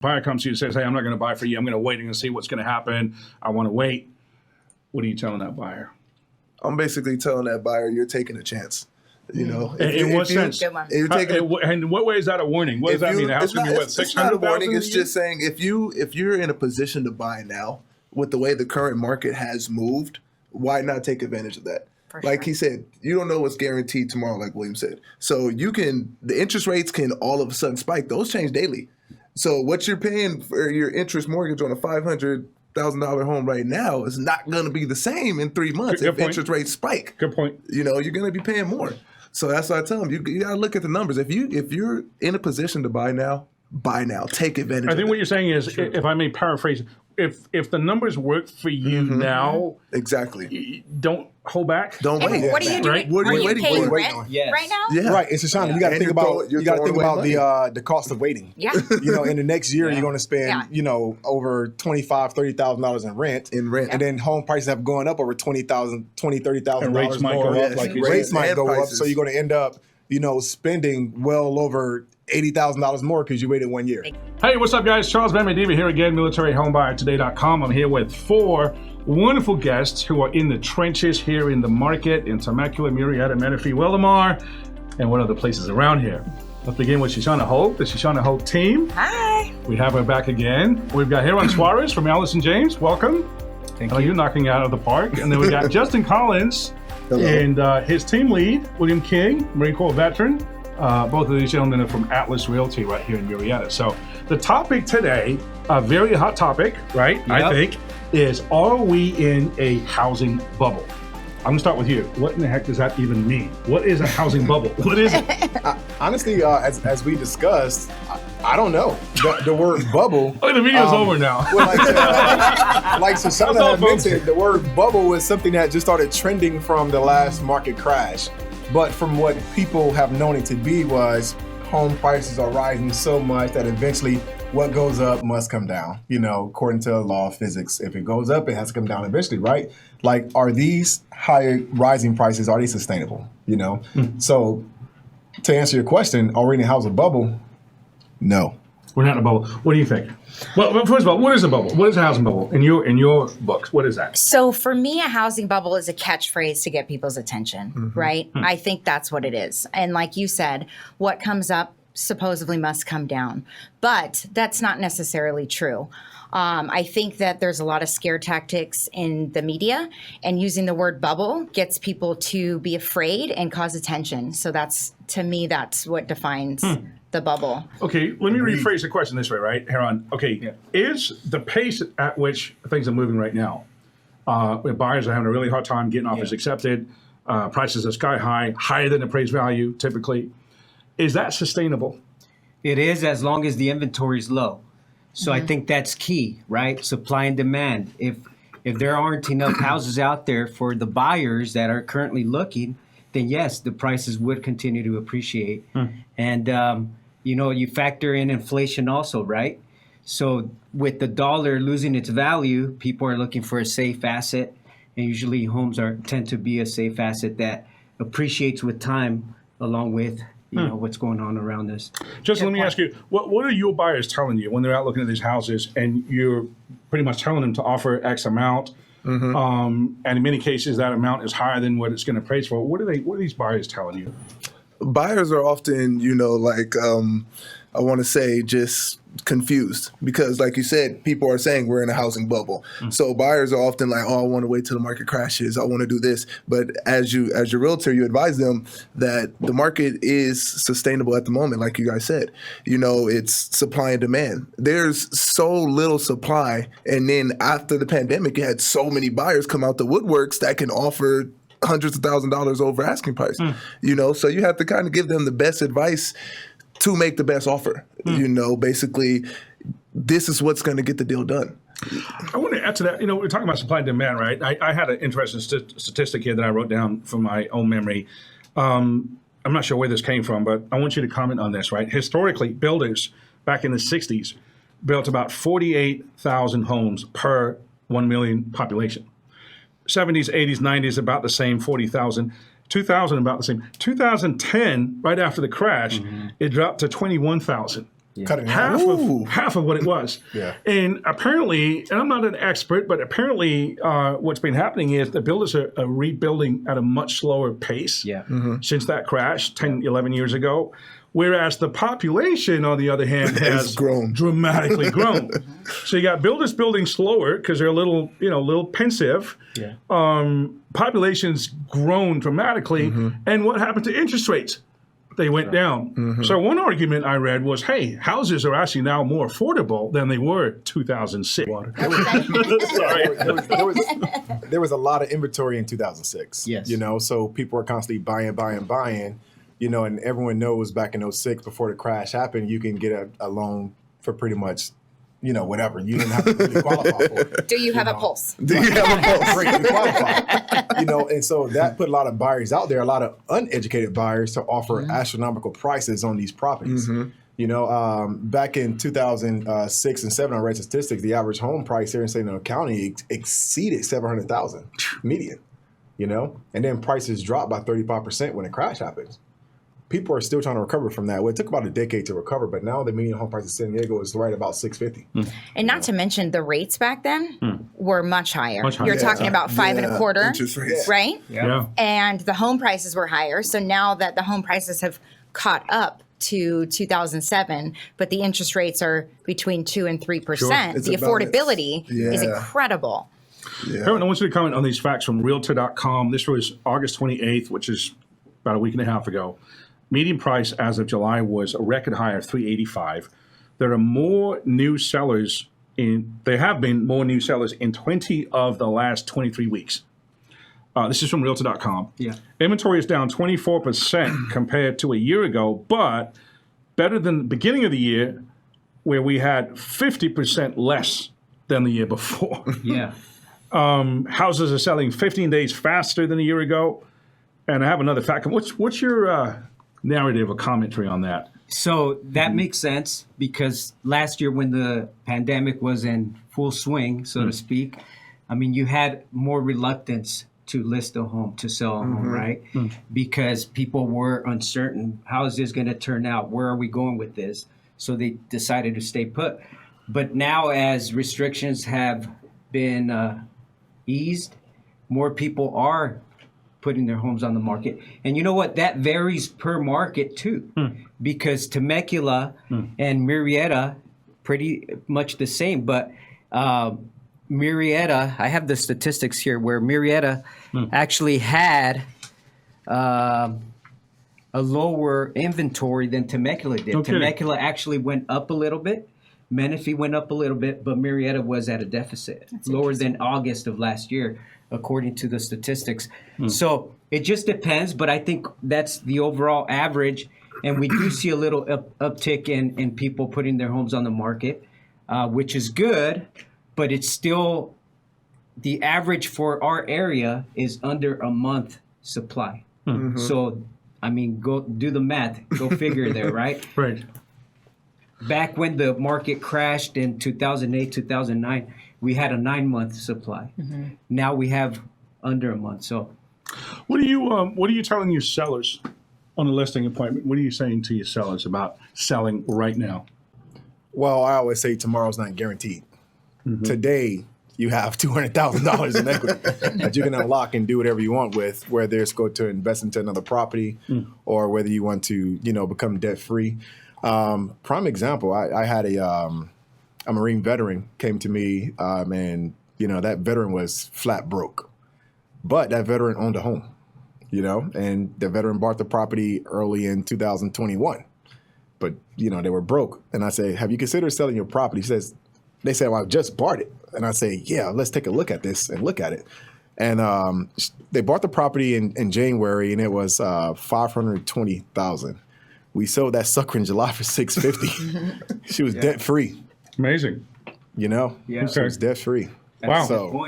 Buyer comes to you and says, hey, I'm not going to buy for you. I'm going to wait and see what's going to happen. I want to wait. What are you telling that buyer? I'm basically telling that buyer you're taking a chance. You know, In what sense? And in what way is that a warning? What does that mean? The house could be worth it's not a warning. $600,000. It's just saying if you're in a position to buy now, with the way the current market has moved, why not take advantage of that? Like he said, you don't know what's guaranteed tomorrow, like William said. So the interest rates can all of a sudden spike. Those change daily. So what you're paying for your interest mortgage on a $500,000 home right now is not going to be the same in 3 months if interest rates spike. Good point. You know, you're going to be paying more. So that's what I tell them. You got to look at the numbers. If you're in a position to buy now, buy now. Take advantage of it. I think what you're saying is, if I may paraphrase, if the numbers work for you now, exactly, don't hold back. Don't wait. What are you doing? Right? What are you waiting paying for? rent right now? Yeah. Right. It's Shoshana, you got to think about the cost of waiting. Yeah. You know, in the next year, you're going to spend over $25,000-$30,000 in rent. And then home prices have gone up over $30,000 rates might more. go up, like you rates said. might go up, prices. so you're going to end up, spending well over $80,000 more because you waited 1 year. Hey, what's up, guys? Charles Bamadiva here again, MilitaryHomeBuyerToday.com. I'm here with 4 wonderful guests who are in the trenches here in the market in Temecula, Murrieta, Menifee, Wildomar, and what other places around here. Let's begin with Shoshana Hope, the Shoshana Hope team. Hi. We have her back again. We've got Heron Suarez from Allison James. Welcome. Thank you. You're knocking it out of the park. And then we got Justin Collins and his team lead, William King, Marine Corps veteran. Both of these gentlemen are from Atlas Realty right here in Murrieta. So the topic today, a very hot topic, right? Yep. I think, is are we in a housing bubble? I'm gonna start with you. What in the heck does that even mean? What is a housing bubble? What is it? Honestly, as we discussed, I don't know. The word bubble. Oh, the video's over now. Well, like Shoshana had mentioned, the word bubble was something that just started trending from the last market crash. But from what people have known it to be was home prices are rising so much that eventually what goes up must come down, according to the law of physics. If it goes up, it has to come down eventually, right? Like, are these higher rising prices, are they sustainable, So to answer your question, are we in a housing bubble? No. We're not in a bubble. What do you think? Well, first of all, what is a bubble? What is a housing bubble in your books? What is that? So for me, a housing bubble is a catchphrase to get people's attention, right? I think that's what it is. And like you said, what comes up supposedly must come down. But that's not necessarily true. I think that there's a lot of scare tactics in the media, and using the word bubble gets people to be afraid and cause attention. So to me, that's what defines the bubble. Okay, let me rephrase the question this way, right, Heron? Okay, is the pace at which things are moving right now, where buyers are having a really hard time getting offers accepted, prices are sky high, higher than appraised value typically, is that sustainable? It is, as long as the inventory is low. So I think that's key, right? Supply and demand. If there aren't enough houses out there for the buyers that are currently looking, then yes, the prices would continue to appreciate. And you factor in inflation also, right? So with the dollar losing its value, people are looking for a safe asset, and usually homes tend to be a safe asset that appreciates with time, along with what's going on around us. Just let me ask you, what are your buyers telling you when they're out looking at these houses and you're pretty much telling them to offer X amount, and in many cases that amount is higher than what it's going to appraise for? What are these buyers telling you? Buyers are often, I want to say just confused because, like you said, people are saying we're in a housing bubble. So buyers are often like, oh, I want to wait till the market crashes. I want to do this. But as your realtor, you advise them that the market is sustainable at the moment, like you guys said. It's supply and demand. There's so little supply. And then after the pandemic, you had so many buyers come out the woodworks that can offer hundreds of $1,000s over asking price. So you have to kind of give them the best advice to make the best offer. Basically, this is what's going to get the deal done. I want to add to that. We're talking about supply and demand, right? I had an interesting statistic here that I wrote down from my own memory. I'm not sure where this came from, but I want you to comment on this, right? Historically, builders back in the 60s built about 48,000 homes per 1 million population. 70s, 80s, 90s, about the same, 40,000. 2000, about the same. 2010, right after the crash, it dropped to 21,000. Cut it in half. half of what it was. Yeah. And apparently, and I'm not an expert, but apparently what's been happening is the builders are rebuilding at a much slower pace Yeah. since that crash 10, 11 years ago. Whereas the population, on the other hand, has grown. dramatically grown. So you got builders building slower because they're a little pensive. Yeah. Population's grown dramatically. And what happened to interest rates? They went down. So one argument I read was, hey, houses are actually now more affordable than they were 2006. There was a lot of inventory in 2006. Yes. So people were constantly buying. And everyone knows back in 06, before the crash happened, you can get a loan for pretty much, whatever. You didn't have to really qualify for it. Do you have a pulse? Do you have a pulse? Great, you qualify. And so that put a lot of buyers out there, a lot of uneducated buyers, to offer astronomical prices on these properties. Back in 2006 and 7, I read statistics, the average home price here in St. Louis County exceeded $700,000 median, and then prices dropped by 35% when the crash happens. People are still trying to recover from that. Well, it took about a decade to recover, but now the median home price in San Diego is right about $650. And not to mention the rates back then were much higher. Much higher. You're talking about 5.25, interest rates. right? Yeah. And the home prices were higher. So now that the home prices have caught up to 2007, but the interest rates are between 2 and 3%, It's the about affordability is Yeah. incredible. Harold, I want you to comment on these facts from Realtor.com. This was August 28th, which is about a week and a half ago. Median price as of July was a record high of $385. There are more new sellers there have been more new sellers in 20 of the last 23 weeks. This is from Realtor.com. Yeah. Inventory is down 24% compared to a year ago, but better than the beginning of the year, where we had 50% less than the year before. Yeah. Houses are selling 15 days faster than a year ago. And I have another fact. What's your narrative or commentary on that? So that makes sense, because last year when the pandemic was in full swing, so to speak, I mean, you had more reluctance to list a home, to sell a home, right? Because people were uncertain. How is this going to turn out? Where are we going with this? So they decided to stay put. But now, as restrictions have been eased, more people are putting their homes on the market. And you know what? That varies per market too, because Temecula and Murrieta, pretty much the same. But Murrieta, I have the statistics here, where Murrieta actually had a lower inventory than Temecula did. Okay. Temecula actually went up a little bit. Menifee went up a little bit, but Murrieta was at a deficit, lower than August of last year, according to the statistics. So it just depends, but I think that's the overall average. And we do see a little uptick in people putting their homes on the market, which is good, but it's still, the average for our area is under a month supply. So, I mean, go do the math, go figure there, right? Right. Back when the market crashed in 2008, 2009, we had a 9-month supply. Now we have under a month. So, What are you telling your sellers on a listing appointment? What are you saying to your sellers about selling right now? Well, I always say tomorrow's not guaranteed. Today, you have $200,000 in equity that you can unlock and do whatever you want with, whether it's go to invest into another property or whether you want to, become debt free. Prime example, I had a Marine veteran came to me, and that veteran was flat broke, but that veteran owned a home, and the veteran bought the property early in 2021, but they were broke. And I say, have you considered selling your property? They say, well, I just bought it. And I say, yeah, let's take a look at this and look at it. And they bought the property in January, and it was $520,000. We sold that sucker in July for $650. She was debt free. Amazing. Yeah. She was debt free. Wow. So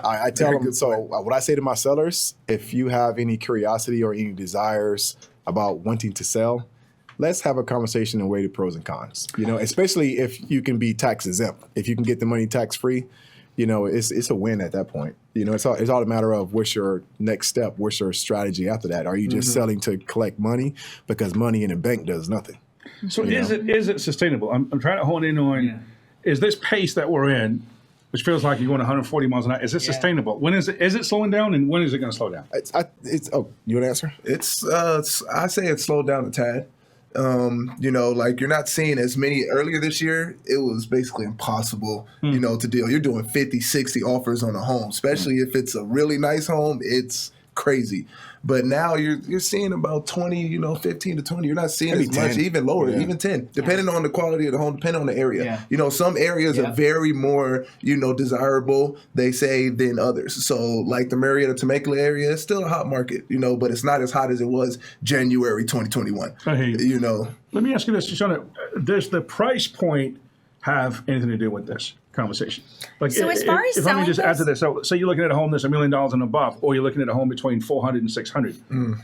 I tell them. So what I say to my sellers: if you have any curiosity or any desires about wanting to sell, let's have a conversation and weigh the pros and cons. Especially if you can be tax exempt, if you can get the money tax free. It's a win at that point. It's all a matter of what's your next step, what's your strategy after that. Are you just selling to collect money? Because money in the bank does nothing. So is it sustainable? I'm trying to hone in on is this pace that we're in, which feels like you're going 140 miles an hour, is it sustainable? When is it slowing down, and when is it going to slow down? You want to answer? I say it's slowed down a tad. Like you're not seeing as many earlier this year. It was basically impossible, to deal. You're doing 50, 60 offers on a home, especially if it's a really nice home. It's crazy. But now you're seeing about 20, 15 to 20. You're not seeing Maybe as much, 10. even lower, even 10, depending on the quality of the home, depending on the area. Some areas are very more, desirable, they say, than others. So like the Marietta Temecula area is still a hot market, but it's not as hot as it was January 2021. I hear you. Let me ask you this, Shoshana. Does the price point have anything to do with this conversation? Like, so as far as if I may just add to this, so you're looking at a home that's $1 million and above, or you're looking at a home between 400 and 600.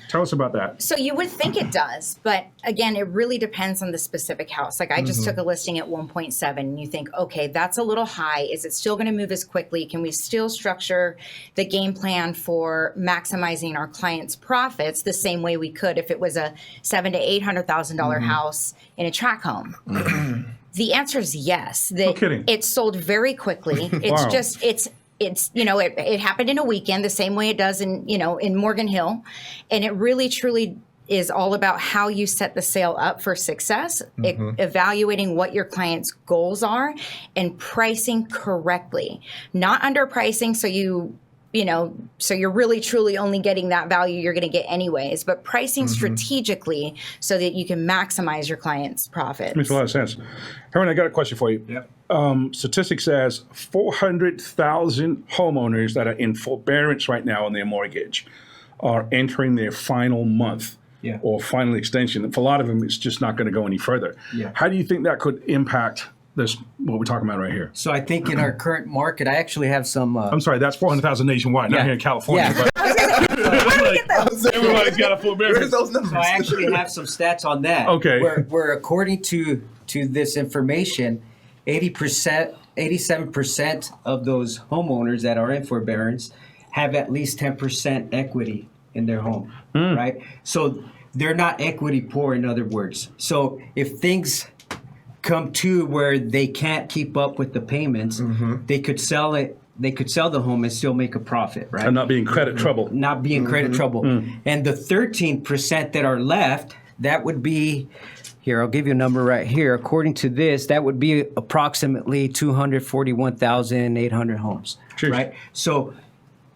Tell us about that. So you would think it does, but again, it really depends on the specific house. Like I just took a listing at 1.7, and you think, okay, that's a little high. Is it still going to move as quickly? Can we still structure the game plan for maximizing our clients' profits the same way we could if it was a $700,000 to $800,000 house in a tract home? The answer is yes. No kidding. It sold very quickly. It's Wow. just it happened in a weekend the same way it does in Morgan Hill, and it really truly is all about how you set the sale up for success, evaluating what your client's goals are, and pricing correctly, not underpricing. So you're really truly only getting that value you're going to get anyways, but pricing strategically so that you can maximize your client's profits. Makes a lot of sense. Herman, I got a question for you. Yep. Statistics says 400,000 homeowners that are in forbearance right now on their mortgage are entering their final month or final extension. For a lot of them, it's just not going to go any further. How do you think that could impact this, what we're talking about right here? So I think in our current market, I actually have some. I'm sorry, that's 400,000 nationwide, not here in California. Yeah. But everybody's got a forbearance. Where's those numbers? So I actually have some stats on that. Okay. Where according to this information, 87% of those homeowners that are in forbearance have at least 10% equity in their home, right? So they're not equity poor, in other words. So if things come to where they can't keep up with the payments, they could sell it. They could sell the home and still make a profit, right? And not being credit trouble. Not being credit trouble. And the 13% that are left, that would be, here, I'll give you a number right here. According to this, that would be approximately 241,800 homes, right? So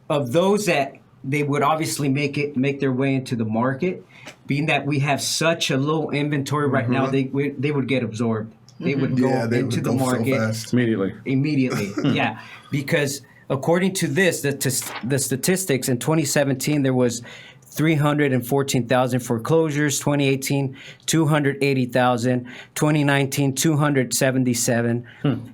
of those that they would obviously make their way into the market, being that we have such a low inventory right now, they would get absorbed. They would go into the market so immediately. Yeah, because according to this, the statistics in 2017, there was 314,000 foreclosures, 2018, 280,000, 2019, 277.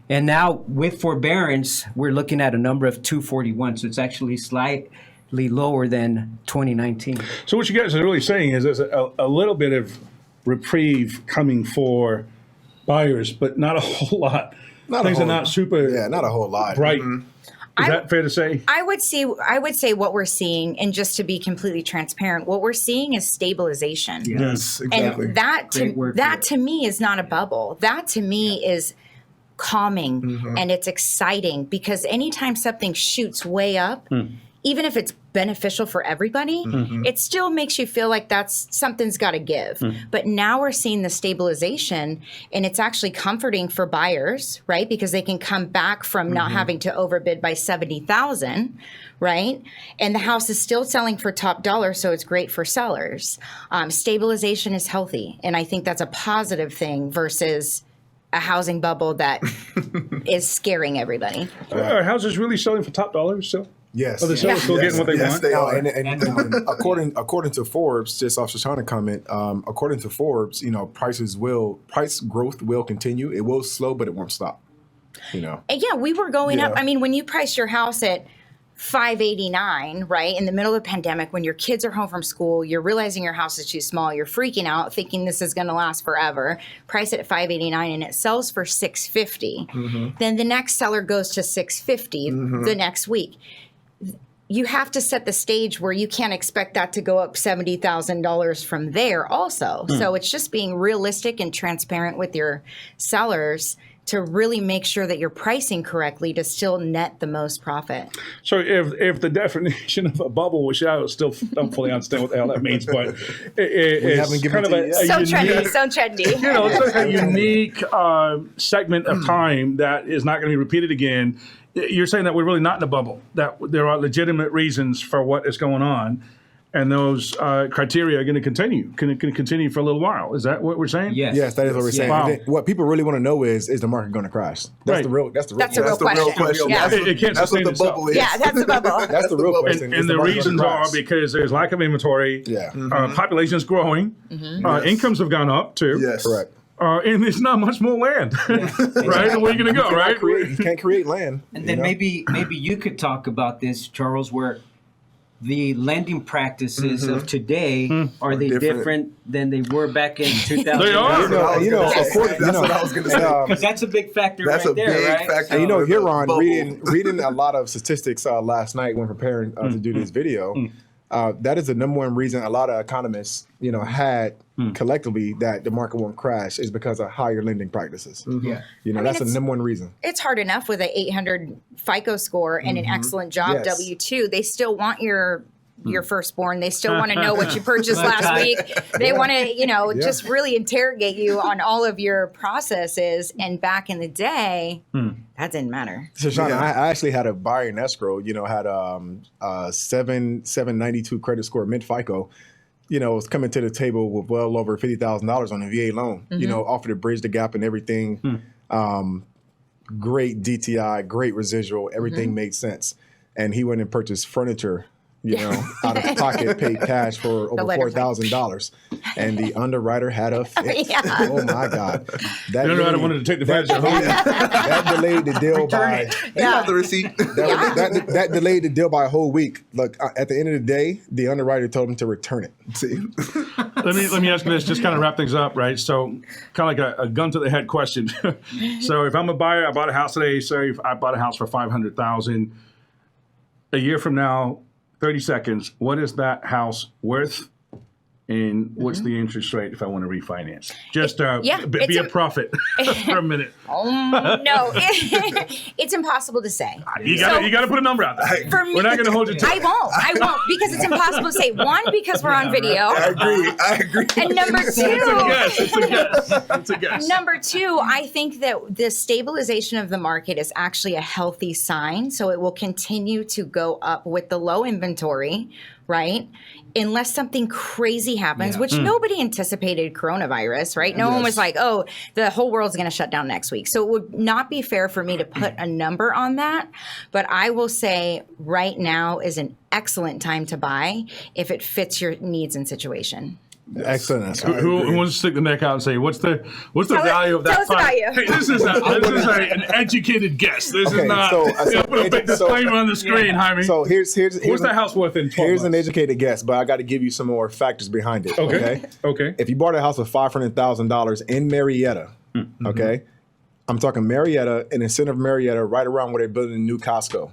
And now with forbearance, we're looking at a number of 241. So it's actually slightly lower than 2019. So what you guys are really saying is there's a little bit of reprieve coming for buyers, but not a whole lot. Things are not super not a whole lot. bright. Is that fair to say? I would say what we're seeing, and just to be completely transparent, what we're seeing is stabilization. Yes, exactly. And that to me is not a bubble. That to me is calming and it's exciting, because anytime something shoots way up, even if it's beneficial for everybody, it still makes you feel like something's got to give. But now we're seeing the stabilization, and it's actually comforting for buyers, right? Because they can come back from not having to overbid by 70,000, right? And the house is still selling for top dollar, so it's great for sellers. Stabilization is healthy, and I think that's a positive thing versus a housing bubble that is scaring everybody. Are houses really selling for top dollar still? Yes. Are the sellers still getting what they want? They are. And according to Forbes, just off Shoshana comment, according to Forbes, price growth will continue. It will slow, but it won't stop. And yeah, we were going up. I mean, when you priced your house at $589, right, in the middle of the pandemic, when your kids are home from school, you're realizing your house is too small, you're freaking out, thinking this is going to last forever, price it at $589, and it sells for $650. Then the next seller goes to $650 the next week. you have to set the stage where you can't expect that to go up $70,000 from there also. So it's just being realistic and transparent with your sellers to really make sure that you're pricing correctly to still net the most profit. So if the definition of a bubble, which I still don't fully understand what the hell that means, but it's kind of a So unique, trendy. you know, it's like a unique segment of time that is not going to be repeated again. You're saying that we're really not in a bubble, that there are legitimate reasons for what is going on, and those criteria are going to continue for a little while. Is that what we're saying? Yes, that is what we're saying. Wow. And then what people really want to know is the market going to crash? Right. That's a real question. Yeah. It can't That's sustain what the itself. bubble is. Yeah, that's a bubble. That's the real question. And Is the market reasons gonna are crash? because there's lack of inventory, population is growing, incomes have gone up too, Yes. Correct. and there's not much more land, right? And where are you going to go, right? You can't create land. And then maybe you could talk about this, Charles, where the lending practices of today are they different than they were back in 2000? They are. That's what I was going to say. Because that's a big factor That's right a there, big right? factor. And you know, for the Huron, bubble. reading a lot of statistics last night when preparing to do this video, that is the number one reason a lot of economists, had collectively that the market won't crash is because of higher lending practices. Yeah. That's the number one reason. It's hard enough with an 800 FICO score and an excellent job Yes. W-2. They still want your firstborn. They still want to know what you purchased last week. They want to, just really interrogate you on all of your processes. And back in the day, that didn't matter. So, Sean, I actually had a buyer in escrow, had a 792 credit score, mid FICO, was coming to the table with well over $50,000 on a VA loan, offered to bridge the gap and everything. Great DTI, great residual, everything made sense. And he went and purchased furniture, out of pocket, paid cash for over $4,000. And the underwriter had a fit. Oh my God. The underwriter wanted to take the advantage of that delayed the deal by You have the receipt. that delayed the deal by a whole week. Look, at the end of the day, the underwriter told him to return it. See? Let me ask you this, just kind of wrap things up, right? So kind of like a gun to the head question. So if I'm a buyer, I bought a house today, say I bought a house for $500,000. A year from now, 30 seconds, what is that house worth? And what's the interest rate if I want to refinance? Just be a prophet for a minute. No, it's impossible to say. You got to put a number out there. For me, We're not going to hold you to I it. won't, because it's impossible to say. One, because we're on video. I agree. And number two, It's a guess. Number two, I think that the stabilization of the market is actually a healthy sign. So it will continue to go up with the low inventory, right? Unless something crazy happens, which nobody anticipated coronavirus, right? No one was like, oh, the whole world's going to shut down next week. So it would not be fair for me to put a number on that. But I will say right now is an excellent time to buy if it fits your needs and situation. Excellent. Who wants to stick the neck out and say what's the value of that? Tell us the value. Hey, this is an educated guess. This is not. Put a big disclaimer on the screen, Jaime. So here's what's that house worth in 12 Here's months? an educated guess, but I got to give you some more factors behind it. Okay. If you bought a house for $500,000 in Marietta, okay, I'm talking Marietta and the center of Marietta, right around where they're building a new Costco,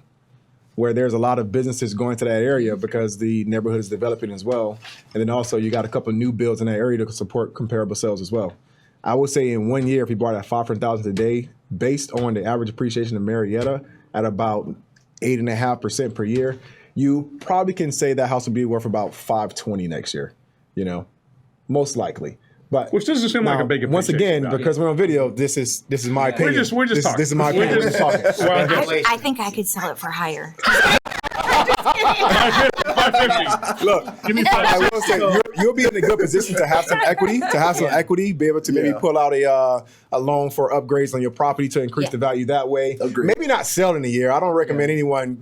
where there's a lot of businesses going to that area because the neighborhood is developing as well. And then also you got a couple of new builds in that area to support comparable sales as well. I would say in 1 year, if you bought at $500,000 today, based on the average appreciation of Marietta at about 8.5% per year, you probably can say that house will be worth about $520 next year, most likely. But Which doesn't seem like a big once again, appreciation because we're on video, this is my opinion. We're just talking. This is my opinion. We're just talking. I think I could sell it for higher. 550. Look, Give me I 5. will say you'll be in a good position to have some equity, be able to maybe pull out a loan for upgrades on your property to increase the value that way. Agreed. Maybe not sell in a year. I don't recommend anyone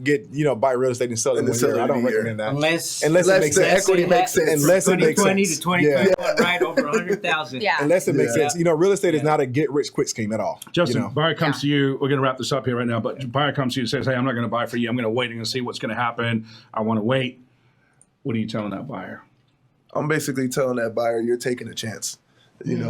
buy real estate and sell it in 1 year. I don't recommend that. Unless it makes the sense. equity makes sense. Unless it makes 2020 sense. to 2021, right over 100,000. Yeah. Unless it makes sense. Real estate is not a get rich quick scheme at all. Justin, buyer comes to you. We're going to wrap this up here right now, but buyer comes to you and says, hey, I'm not going to buy for you. I'm going to wait and see what's going to happen. I want to wait. What are you telling that buyer? I'm basically telling that buyer you're taking a chance. In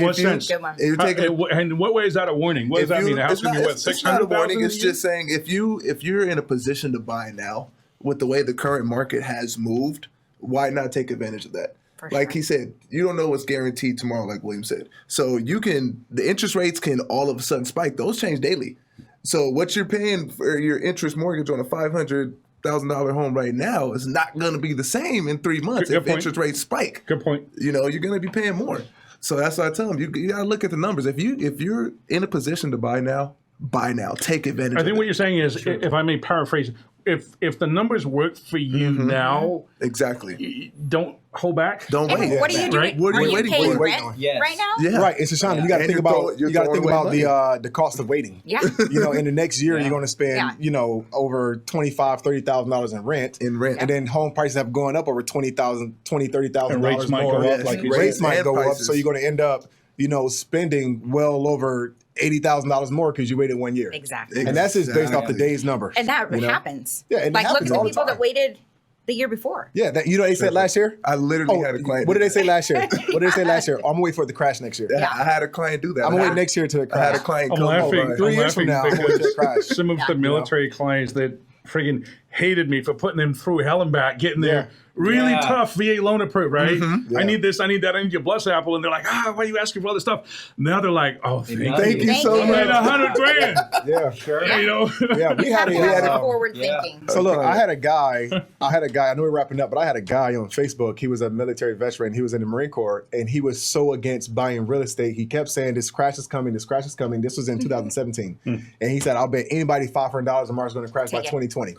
what sense? Good one. You're taking And in what way is that a warning? What does that mean? The house it's could be not- worth it's not a warning. $600,000? It's just saying if you're in a position to buy now, with the way the current market has moved, why not take advantage of that? Like he said, you don't know what's guaranteed tomorrow, like William said. So the interest rates can all of a sudden spike. Those change daily. So what you're paying for your interest mortgage on a $500,000 home right now is not going to be the same in 3 months if interest rates spike. Good point. You're going to be paying more. So that's what I tell them. You got to look at the numbers. If you're in a position to buy now. Take advantage. I think what you're saying is, if I may paraphrase, if the numbers work for you now, exactly, don't hold back. Don't wait. What are you doing? Right? What are you waiting paying for? rent Yes. right now? Yeah. Right, it's Shoshana. You got to think about the cost of waiting. Yeah. In the next year, you're going to spend over $25,000-$30,000 in rent. And then home prices have gone up over $20,000-$30,000. And rates might go up, like you said. Rates might go up, prices. so you're going to end up spending well over $80,000 more because you waited 1 year. Exactly. And that's just based off today's numbers. And that happens. Yeah, and like, look happens at the all the people that time. waited the year before. Yeah, they said last year? I literally had a client. What did they say last year? What did they say last year? I'm going to wait for it to crash next year. I had a client do that. I'm going to wait next year to it I had crash. a client I'm come laughing. over. 3 years from now, I'm going to crash. Some of the military clients that friggin' hated me for putting them through hell and back, getting their really tough VA loan approved, right? I need this, I need that, I need your blood sample. And they're like, why are you asking for all this stuff? Now they're like, oh, Thank you so I made much. $100,000. Yeah, sure. You know? Yeah, we had a forward thinking. So look, I had a guy, I know we're wrapping up, but I had a guy on Facebook. He was a military veteran. He was in the Marine Corps, and he was so against buying real estate. He kept saying, this crash is coming, this crash is coming. This was in 2017. And he said, I'll bet anybody $500 a mark is going to crash by 2020.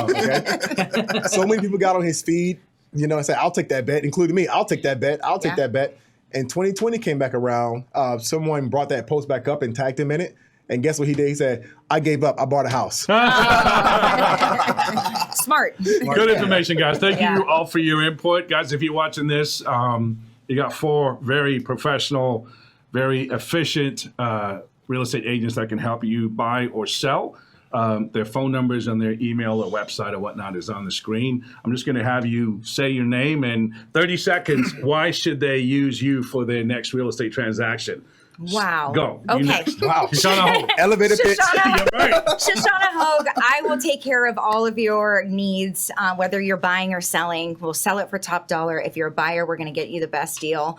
Okay? So many people got on his feed, and said, I'll take that bet, including me. I'll take that bet. I'll take that bet. And 2020 came back around. Someone brought that post back up and tagged him in it. And guess what he did? He said, I gave up. I bought a house. Smart. Good information, guys. Thank you all for your input. Guys, if you're watching this, you got 4 very professional, very efficient real estate agents that can help you buy or sell. Their phone numbers and their email or website or whatnot is on the screen. I'm just going to have you say your name and 30 seconds. Why should they use you for their next real estate transaction? Wow. Go. Okay. You next. Wow. Shoshana Hogue. Elevator pitch. Shoshana Hogue, I will take care of all of your needs, whether you're buying or selling. We'll sell it for top dollar. If you're a buyer, we're going to get you the best deal.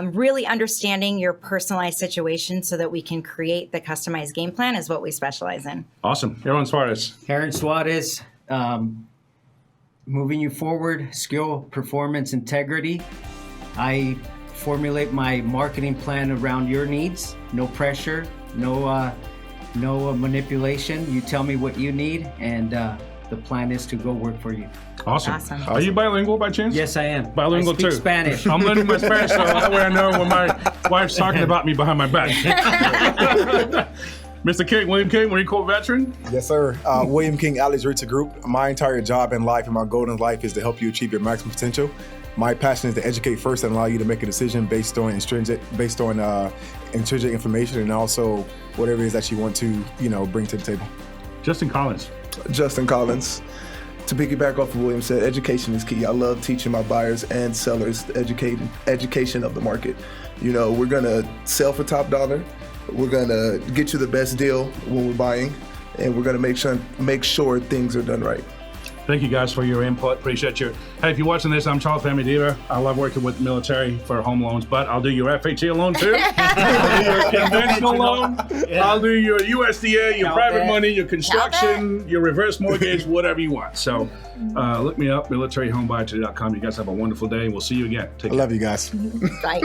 Really understanding your personalized situation so that we can create the customized game plan is what we specialize in. Awesome. Aaron Suarez. Aaron Suarez, moving you forward, skill, performance, integrity. I formulate my marketing plan around your needs. No pressure, no manipulation. You tell me what you need, and the plan is to go work for you. Awesome. Are you bilingual by chance? Yes, I am. Bilingual I speak too. Spanish. I'm learning my Spanish, so that way I know when my wife's talking about me behind my back. Mr. King, William King, Marine Corps veteran. Yes, sir. William King, Ali's Rita Group. My entire job in life and my goal in life is to help you achieve your maximum potential. My passion is to educate first and allow you to make a decision based on intrinsic information and also whatever it is that you want to, bring to the table. Justin Collins. Justin Collins. To piggyback off of William said, education is key. I love teaching my buyers and sellers the education of the market. We're gonna sell for top dollar. We're gonna get you the best deal when we're buying, and we're gonna make sure things are done right. Thank you guys for your input. Appreciate you. Hey, if you're watching this, I'm Charles Famidira. I love working with the military for home loans, but I'll do your FHA loan too. I'll do your conventional loan. I'll do your USDA, your private money, your construction, your reverse mortgage, whatever you want. So look me up, militaryhomebuyer.com. You guys have a wonderful day, and we'll see you again. Take care. I love you guys. Right.